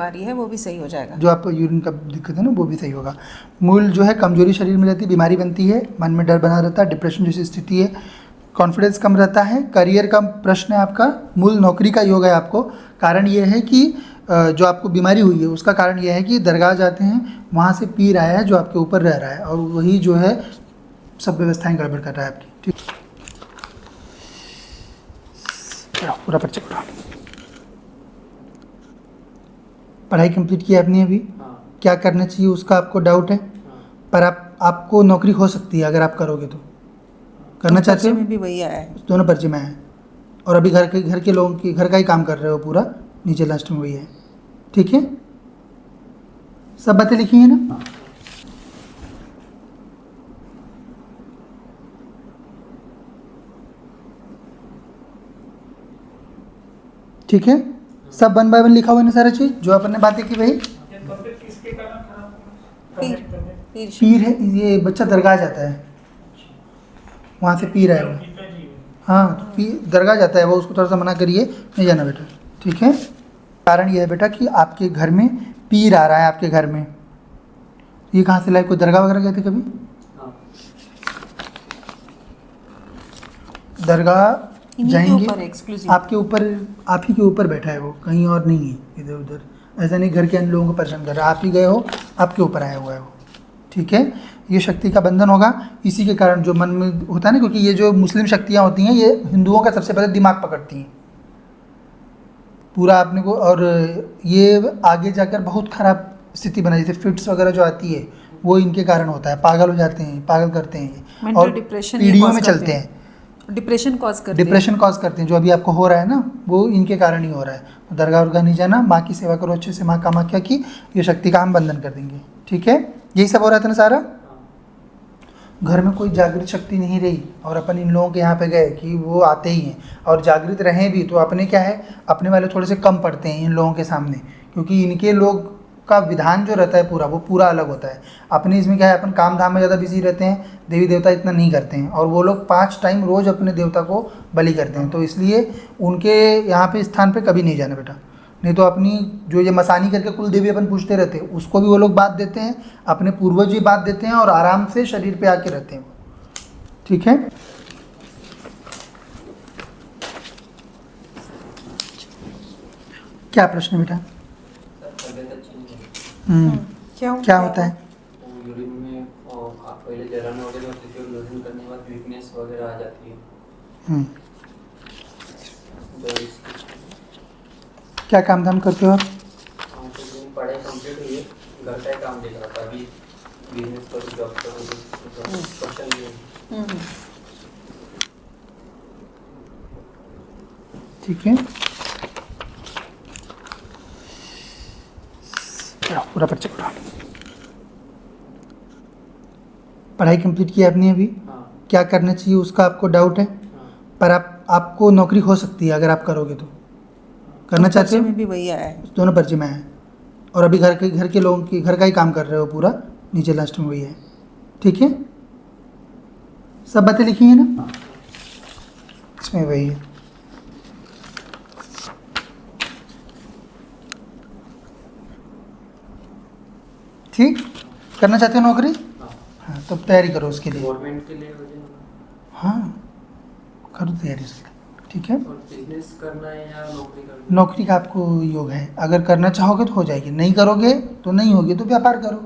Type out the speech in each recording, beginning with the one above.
बीमारी है वो भी सही हो जाएगा। जो आपको यूरिन का दिक्कत है ना वो भी सही होगा। मूल जो है कमजोरी शरीर में रहती है, बीमारी बनती है, मन में डर बना रहता है, डिप्रेशन जैसी स्थिति है, कॉन्फिडेंस कम रहता है, करियर का प्रश्न है आपका, मूल नौकरी का योग है आपको। कारण ये है कि जो आपको बीमारी हुई है उसका कारण यह है कि दरगाह जाते हैं, वहाँ से पीर आया है जो आपके ऊपर रह रहा है और वही जो है सब व्यवस्थाएं गड़बड़ कर रहा है आपकी। ठीक, पूरा पर्चा करो। पढ़ाई कंप्लीट की आपने अभी? हाँ। क्या करना चाहिए उसका आपको डाउट है? हाँ। पर आपको नौकरी हो सकती है अगर आप करोगे तो। करना चाहते हो? में भी वही आया है। दोनों पर्चे में है और अभी घर के लोगों की घर का ही काम कर रहे हो पूरा, नीचे लास्ट में वही है। ठीक है, सब बातें लिखी है ना? ठीक है, सब 1 बाय 1 लिखा हुआ है ना सारा चीज जो अपन ने बातें की भाई। पीर है ये बच्चा दरगाह जाता है, वहाँ से पीर आया हुआ। हाँ तो पीर दरगाह जाता है वो, उसको थोड़ा सा मना करिए नहीं जाना बेटा। ठीक है, कारण यह है बेटा कि आपके घर में पीर आ रहा है आपके घर में। ये कहाँ से लाए, कोई दरगाह वगैरह गए थे कभी? दरगाह जाएंगे आपके ऊपर, आप ही के ऊपर बैठा है वो, कहीं और नहीं है इधर उधर। ऐसा नहीं घर के अन्य लोगों को परेशान कर रहा है, आप ही गए हो, आपके ऊपर आया हुआ है वो। ठीक है, ये शक्ति का बंधन होगा इसी के कारण जो मन में होता है ना, क्योंकि ये जो मुस्लिम शक्तियाँ होती हैं ये हिंदुओं का सबसे पहले दिमाग पकड़ती हैं पूरा आपने को, और ये आगे जाकर बहुत ख़राब स्थिति बना, जैसे फिट्स वगैरह जो आती है वो इनके कारण होता है, पागल हो जाते हैं, पागल करते हैं और पीढ़ियों में चलते हैं, डिप्रेशन कॉज करते हैं। जो अभी आपको हो रहा है ना वो इनके कारण ही हो रहा है। तो दरगाह उरगाह नहीं जाना, माँ की सेवा करो अच्छे से, माँ कामाख्या की, ये शक्ति का हम बंधन कर देंगे। ठीक है, यही सब हो रहा था ना सारा। घर में कोई जागृत शक्ति नहीं रही और अपन इन लोगों के यहाँ पे गए कि वो आते ही हैं, और जागृत रहें भी तो अपने क्या है, अपने वाले थोड़े से कम पड़ते हैं इन लोगों के सामने, क्योंकि इनके लोग का विधान जो रहता है पूरा वो पूरा अलग होता है। अपने इसमें क्या है, अपन काम धाम में ज़्यादा बिजी रहते हैं, देवी देवता इतना नहीं करते हैं, और वो लोग 5 टाइम रोज़ अपने देवता को बलि करते हैं। तो इसलिए उनके यहाँ पे स्थान पे कभी नहीं जाना बेटा, नहीं तो अपनी जो ये मसानी करके कुल देवी अपन पूछते रहते हैं उसको भी वो लोग बात देते हैं, अपने पूर्वज भी बात देते हैं और आराम से शरीर पे आके रहते हैं। ठीक है, क्या प्रश्न बेटा? क्या होता है? यूरिन में आप पहले जलन वगैरह होती थी और यूरिन करने के बाद वीकनेस वगैरह आ जाती है। क्या काम धाम करते हो आप? पढ़ाई कंप्लीट हुई है, घर का काम देख रहा था, अभी बिजनेस पर जॉब कर। ठीक है, पूरा पर्चा करो। पढ़ाई कंप्लीट की आपने अभी? हाँ। क्या करना चाहिए उसका आपको डाउट है? हाँ। पर आपको नौकरी हो सकती है अगर आप करोगे तो। करना चाहते हो? में भी वही आया है। दोनों पर्चे में है और अभी घर के लोगों की घर का ही काम कर रहे हो पूरा, नीचे लास्ट में वही है। ठीक है, सब बातें लिखी है ना? इसमें वही है। ठीक, करना चाहते हो नौकरी? हाँ तब तैयारी करो उसके लिए। गवर्नमेंट के लिए हो जाएगा। हाँ करो तैयारी उसके लिए। ठीक है, और बिजनेस करना है या नौकरी करना है? नौकरी का आपको योग है, अगर करना चाहोगे तो हो जाएगी, नहीं करोगे तो नहीं होगी, तो व्यापार करो,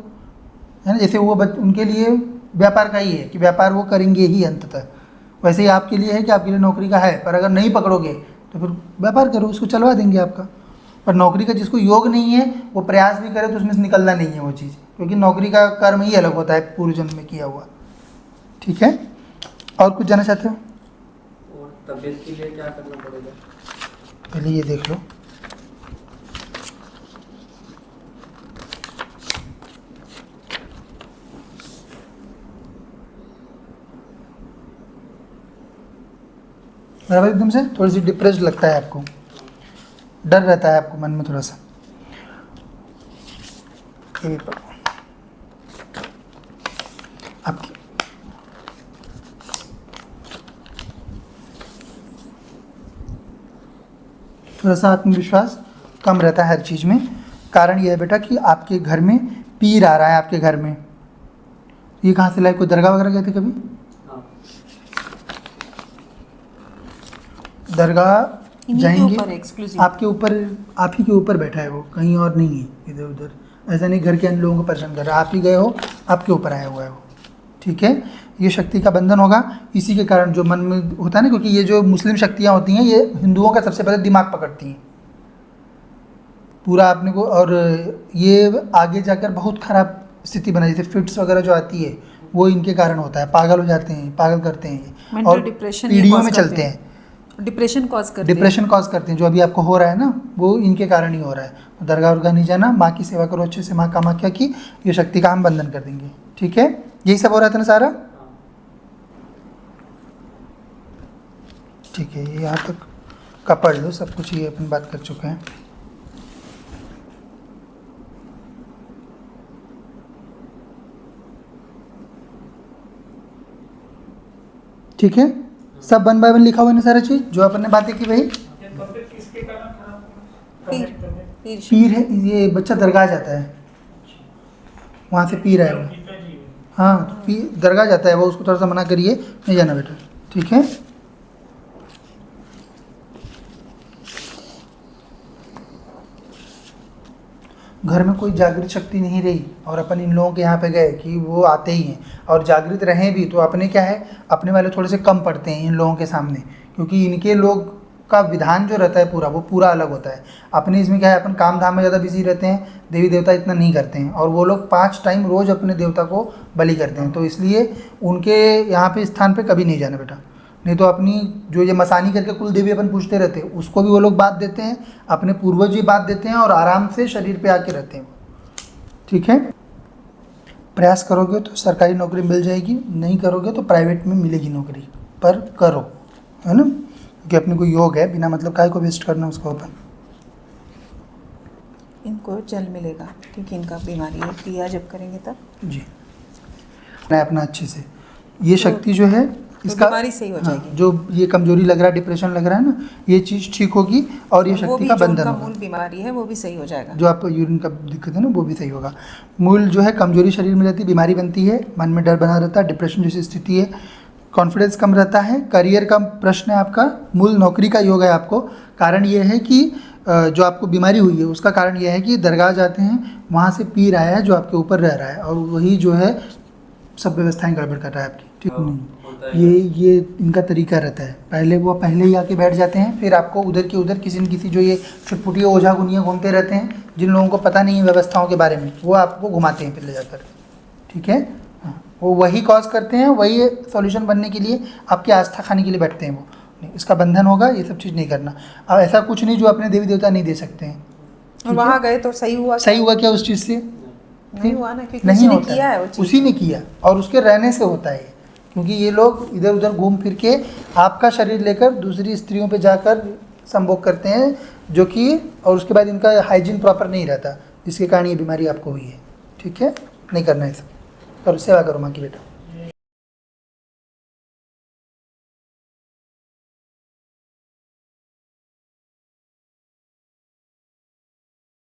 है ना। जैसे वो उनके लिए व्यापार का ही है कि व्यापार वो करेंगे ही अंततः, वैसे ही आपके लिए है कि आपके लिए नौकरी का है, पर अगर नहीं पकड़ोगे तो फिर व्यापार करो, उसको चलवा देंगे आपका। पर नौकरी का जिसको योग नहीं है वो प्रयास भी करे तो उसमें से निकलना नहीं है वो चीज़, क्योंकि नौकरी का कर्म ही अलग होता है पूर्व जन्म में किया हुआ। ठीक है, और कुछ जानना चाहते हो? और तबीयत के लिए क्या करना पड़ेगा? पहले ये देख लो। बराबर एकदम से, थोड़ी सी डिप्रेस्ड लगता है आपको, डर रहता है आपको मन में थोड़ा सा। ये भी पढ़ो आपकी थोड़ा सा आत्मविश्वास कम रहता है हर चीज़ में, कारण ये है बेटा कि आपके घर में पीर आ रहा है आपके घर में। ये कहाँ से लाए, कोई दरगाह वगैरह गए थे कभी? हाँ। इन्हीं दरगाह के जाएंगे, ऊपर exclusive। आपके ऊपर, आप ही के ऊपर बैठा है वो, कहीं और नहीं है इधर उधर। ऐसा नहीं घर के अन्य लोगों को परेशान कर रहा है, आप ही गए हो, आपके ऊपर आया हुआ है वो। ठीक है, ये शक्ति का बंधन होगा। इसी के कारण जो मन में होता है ना, क्योंकि ये जो मुस्लिम शक्तियाँ होती हैं ये हिंदुओं का सबसे पहले दिमाग पकड़ती हैं पूरा आपने को, और ये आगे जाकर बहुत ख़राब स्थिति बनाई, जैसे फिट्स वगैरह जो आती है वो इनके कारण होता है, पागल हो जाते हैं, पागल करते हैं ये, Mental और depression पीढ़ियों ये में cause चलते करते हैं, डिप्रेशन कॉज करते हैं। डिप्रेशन कॉज करते हैं। जो अभी आपको हो रहा है ना वो इनके कारण ही हो रहा है। तो दरगाह वर्गा नहीं जाना, माँ की सेवा करो अच्छे से, माँ कामाख्या की, ये शक्ति का हम बंधन कर देंगे। ठीक है, यही सब हो रहा था ना सारा? ठीक है, ये यहाँ तक का पढ़ लो, सब कुछ ये अपन बात कर चुके हैं। ठीक है, सब 1 बाय 1 लिखा हुआ है ना सारा चीज़ जो अपन ने बातें की भाई। पीर पीर है ये, बच्चा दरगाह जाता है, वहाँ से पीर है वो। हाँ, पीर दरगाह जाता है वो, उसको थोड़ा सा मना करिए, नहीं जाना बेटा। ठीक है, घर में कोई जागृत शक्ति नहीं रही और अपन इन लोगों के यहाँ पे गए कि वो आते ही हैं, और जागृत रहें भी तो अपने क्या है, अपने वाले थोड़े से कम पड़ते हैं इन लोगों के सामने, क्योंकि इनके लोग का विधान जो रहता है पूरा वो पूरा अलग होता है। अपने इसमें क्या है, अपन काम धाम में ज़्यादा बिजी रहते हैं, देवी देवता इतना नहीं करते हैं, और वो लोग 5 टाइम रोज़ अपने देवता को बलि करते हैं। तो इसलिए उनके यहाँ पे स्थान पे कभी नहीं जाना बेटा, नहीं तो अपनी जो ये मसानी करके कुल देवी अपन पूछते रहते हैं उसको भी वो लोग बात देते हैं, अपने पूर्वज भी बात देते हैं, और आराम से शरीर पे आके रहते हैं। ठीक है, प्रयास करोगे तो सरकारी नौकरी मिल जाएगी, नहीं करोगे तो प्राइवेट में मिलेगी नौकरी, पर करो, है ना, क्योंकि अपने को योग है, बिना मतलब काय को वेस्ट करना उसको अपन। इनको जल मिलेगा क्योंकि इनका बीमारी है, क्रिया जब करेंगे तब जी अपना अच्छे से, ये शक्ति जो है इसका बीमारी सही हो जाएगी। हाँ, जो ये कमजोरी लग रहा है, डिप्रेशन लग रहा है ना, ये चीज़ ठीक होगी, और ये शक्ति का बंधन होगा। मूल बीमारी है वो भी सही हो जाएगा, जो आपको यूरिन का दिक्कत है ना वो भी सही होगा। मूल जो है कमजोरी शरीर में रहती है, बीमारी बनती है, मन में डर बना रहता है, डिप्रेशन जैसी स्थिति है, कॉन्फिडेंस कम रहता है, करियर का प्रश्न है आपका, मूल नौकरी का योग है आपको। कारण ये है कि जो आपको बीमारी हुई है उसका कारण यह है कि दरगाह जाते हैं, वहाँ से पीर आया है जो आपके ऊपर रह रहा है, और वही जो है सब व्यवस्थाएं गड़बड़ कर रहा है आपकी। ठीक नहीं, ये इनका तरीका रहता है, पहले ही आके बैठ जाते हैं, फिर आपको उधर के उधर किसी न किसी जो ये छुटपुटिया ओझा गुनिया घूमते रहते हैं, जिन लोगों को पता नहीं है व्यवस्थाओं के बारे में, वो आपको घुमाते हैं फिर ले जाकर। ठीक है, हाँ, वो वही कॉज करते हैं, वही सॉल्यूशन बनने के लिए आपकी आस्था खाने के लिए बैठते हैं वो। नहीं, इसका बंधन होगा, ये सब चीज़ नहीं करना। अब ऐसा कुछ नहीं जो अपने देवी देवता नहीं दे सकते हैं। और वहाँ गए तो सही हुआ, सही हुआ क्या उस चीज़ से? नहीं हुआ ना, क्योंकि नहीं उसी ने होता किया है, है वो चीज़। उसी ने किया, और उसके रहने से होता है, क्योंकि ये लोग इधर उधर घूम फिर के आपका शरीर लेकर दूसरी स्त्रियों पे जाकर संभोग करते हैं, जो कि, और उसके बाद इनका हाइजीन प्रॉपर नहीं रहता, जिसके कारण ये बीमारी आपको हुई है। ठीक है, नहीं करना है सब, और सेवा करो माँ की बेटा।